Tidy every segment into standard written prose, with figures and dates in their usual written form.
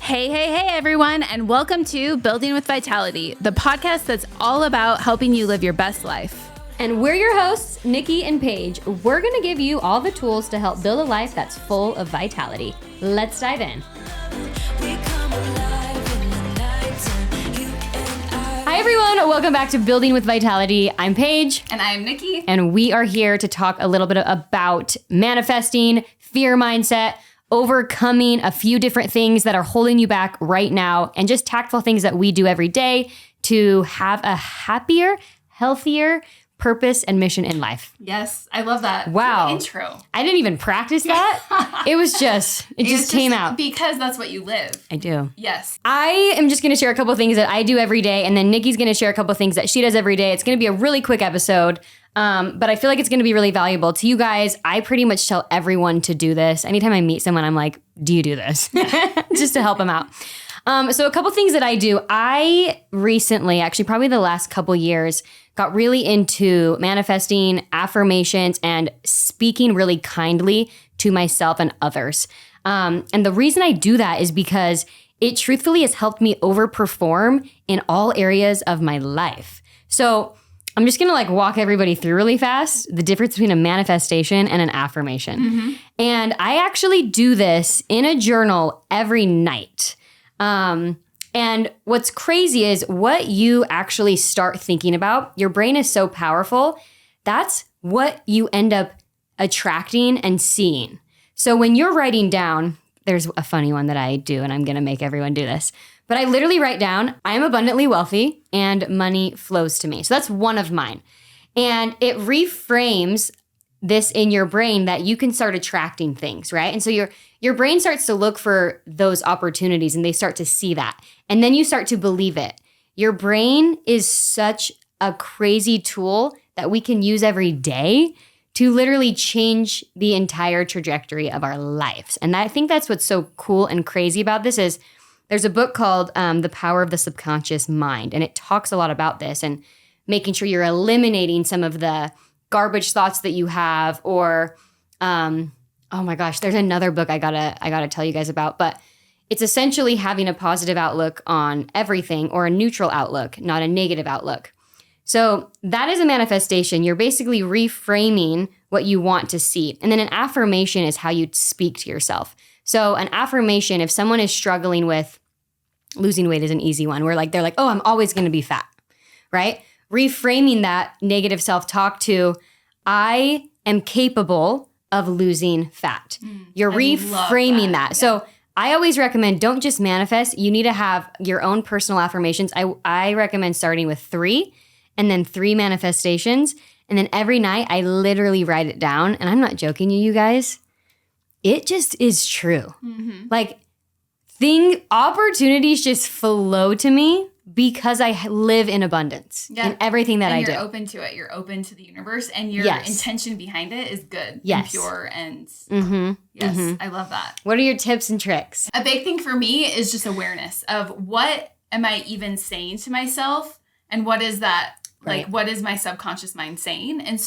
Hey, everyone, and welcome to Building with Vitality, the podcast that's all about helping you live your best life. And we're your hosts, Nikki and Paige. We're going to give you all the tools to help build a life that's full of vitality. Let's dive in. Hi, everyone. Welcome back to Building with Vitality. I'm Paige. And I'm Nikki. And we are here to talk a little bit about manifesting, fear mindset, overcoming a few different things that are holding you back right now, and just tactful things that we do every day to have a happier, healthier purpose and mission in life. Yes, I love that. Wow. Good intro. I didn't even practice that. It just came out. Because that's what you live. I do. Yes. I am just going to share a couple of things that I do every day, and then Nikki's going to share a couple of things that she does every day. It's going to be a really quick episode. But I feel like it's going to be really valuable to you guys. I pretty much tell everyone to do this. Anytime I meet someone, I'm like, do you do this? Just to help them out. So a couple things that I do. I recently, actually probably the last couple years, got really into manifesting, affirmations, and speaking really kindly to myself and others. And the reason I do that is because it truthfully has helped me overperform in all areas of my life. So I'm just going to walk everybody through really fast the difference between a manifestation and an affirmation. Mm-hmm. And I actually do this in a journal every night. And what's crazy is what you actually start thinking about. Your brain is so powerful. That's what you end up attracting and seeing. So when you're writing down, there's a funny one that I do, and I'm going to make everyone do this. But I literally write down, I am abundantly wealthy and money flows to me. So that's one of mine. And it reframes this in your brain that you can start attracting things, right? And so your brain starts to look for those opportunities and they start to see that. And then you start to believe it. Your brain is such a crazy tool that we can use every day to literally change the entire trajectory of our lives. And I think that's what's so cool and crazy about this is there's a book called The Power of the Subconscious Mind, and it talks a lot about this and making sure you're eliminating some of the garbage thoughts that you have, or oh my gosh, there's another book I gotta tell you guys about, but it's essentially having a positive outlook on everything, or a neutral outlook, not a negative outlook. So that is a manifestation. You're basically reframing what you want to see. And then an affirmation is how you speak to yourself. So an affirmation, if someone is struggling with losing weight, is an easy one where they're like, oh, I'm always going to be fat, right? Reframing that negative self-talk to, I am capable of losing fat. You're reframing that. Yeah. So I always recommend, don't just manifest. You need to have your own personal affirmations. I recommend starting with 3 and then 3 manifestations. And then every night I literally write it down. And I'm not joking you guys. It just is true. Mm-hmm. Opportunities just flow to me because I live in abundance in everything that I do. You're open to it. You're open to the universe, and your intention behind it is good and pure. And I love that. What are your tips and tricks? A big thing for me is just awareness of what am I even saying to myself, and what is that? Right. What is my subconscious mind saying? And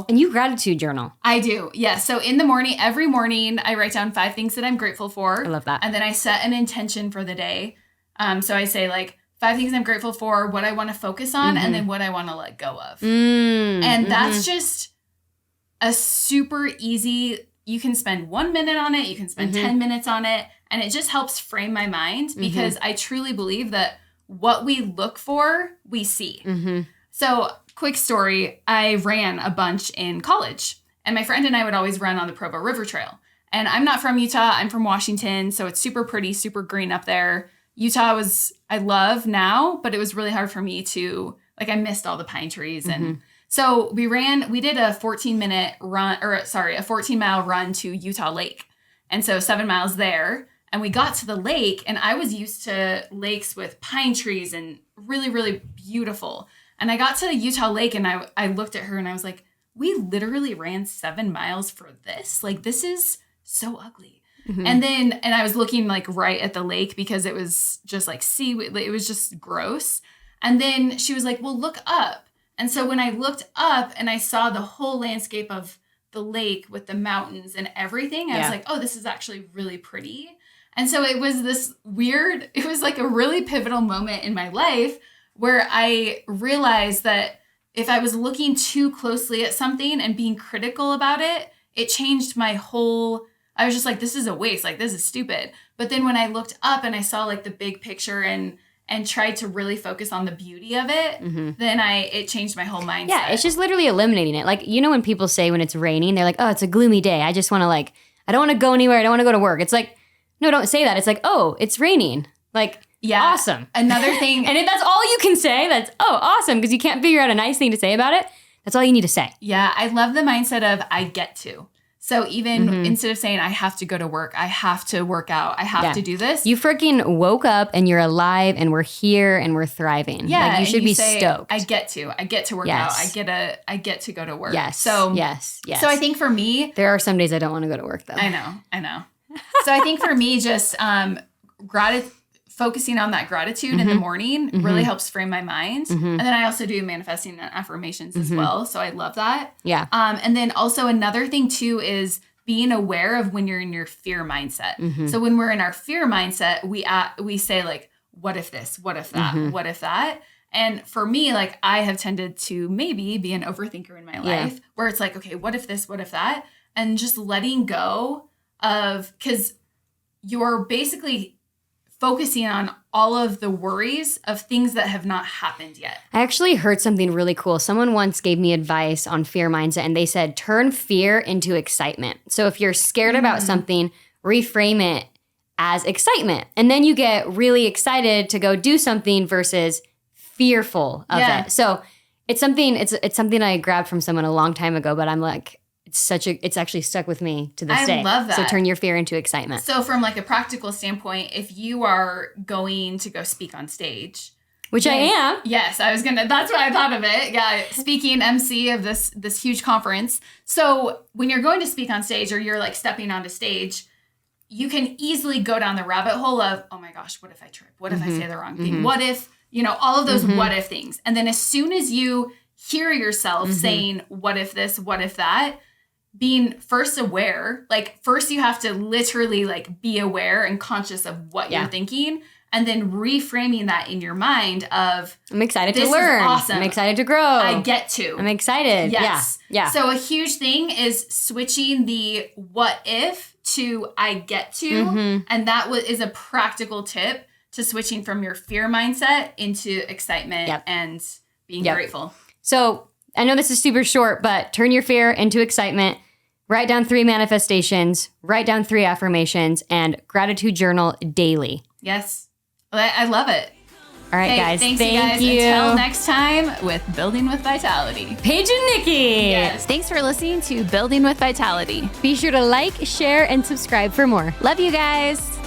you gratitude journal. I do. Yes. So in the morning, every morning, I write down 5 things that I'm grateful for. I love that. And then I set an intention for the day. So I say 5 things I'm grateful for, what I want to focus on, and then what I want to let go of. And that's just a super easy, you can spend 1 minute on it. You can spend 10 minutes on it. And it just helps frame my mind because I truly believe that what we look for, we see. So, quick story, I ran a bunch in college, and my friend and I would always run on the Provo River Trail. And I'm not from Utah, I'm from Washington, so it's super pretty, super green up there. Utah I love now, but it was really hard for me to, I missed all the pine trees. And so we did a 14-mile run to Utah Lake. And so 7 miles there. And we got to the lake, and I was used to lakes with pine trees and really, really beautiful. And I got to Utah Lake, and I looked at her and I was like, we literally ran 7 miles for this? This is so ugly. And I was looking right at the lake because it was just seaweed. It was just gross. And then she was like, well, look up. And so when I looked up and I saw the whole landscape of the lake with the mountains and everything, I was like, oh, this is actually really pretty. And so it was it was like a really pivotal moment in my life where I realized that if I was looking too closely at something and being critical about it, it changed my whole, I was just like, this is a waste. Like, this is stupid. But then when I looked up and I saw like the big picture and tried to really focus on the beauty of it, then it changed my whole mindset. Yeah, it's just literally eliminating it. Like, you know when people say when it's raining, they're like, oh, it's a gloomy day. I just want to like, I don't want to go anywhere. I don't want to go to work. It's like, no, don't say that. It's like, oh, it's raining. Like, yeah, awesome. Another thing. And if that's all you can say, that's, oh, awesome, because you can't figure out a nice thing to say about it. That's all you need to say. Yeah, I love the mindset of I get to. So even instead of saying I have to go to work, I have to work out, I have to do this. You freaking woke up and you're alive and we're here and we're thriving. Yeah, like, you should be say, stoked. I get to work out. I get to go to work. Yes. So yes. So I think for me, there are some days I don't want to go to work though. I know. So I think for me, just focusing on that gratitude in the morning really helps frame my mind. And then I also do manifesting and affirmations as well. So I love that. Yeah. And then also another thing too is being aware of when you're in your fear mindset. So when we're in our fear mindset, we say like, what if this? What if that? What if that? And for me, like I have tended to maybe be an overthinker in my life where it's like, okay, what if this? What if that? And just letting go of, because you're basically focusing on all of the worries of things that have not happened yet. I actually heard something really cool. Someone once gave me advice on fear mindset, and they said, turn fear into excitement. So if you're scared about something, reframe it as excitement. And then you get really excited to go do something versus fearful of it. So it's something I grabbed from someone a long time ago, but I'm like, it's actually stuck with me to this day. I love that. So turn your fear into excitement. So from like a practical standpoint, if you are going to go speak on stage, which I am. Yes, that's what I thought of it. Yeah, speaking MC of this huge conference. So when you're going to speak on stage or you're like stepping onto stage, you can easily go down the rabbit hole of, oh my gosh, what if I trip? What if I say the wrong thing? What if, all of those what if things. And then as soon as you hear yourself saying, what if this, what if that, being first aware, like first you have to literally like be aware and conscious of what you're thinking, and then reframing that in your mind of, I'm excited to learn. Is awesome. I'm excited to grow. I get to. I'm excited. Yes. Yeah. So a huge thing is switching the what if to I get to. And that is a practical tip to switching from your fear mindset into excitement and being grateful. So I know this is super short, but turn your fear into excitement. Write down 3 manifestations, write down 3 affirmations, and gratitude journal daily. Yes. I love it. All right, guys. Thank you. Until next time with Building with Vitality. Paige and Nikki. Yes. Thanks for listening to Building with Vitality. Be sure to like, share, and subscribe for more. Love you guys.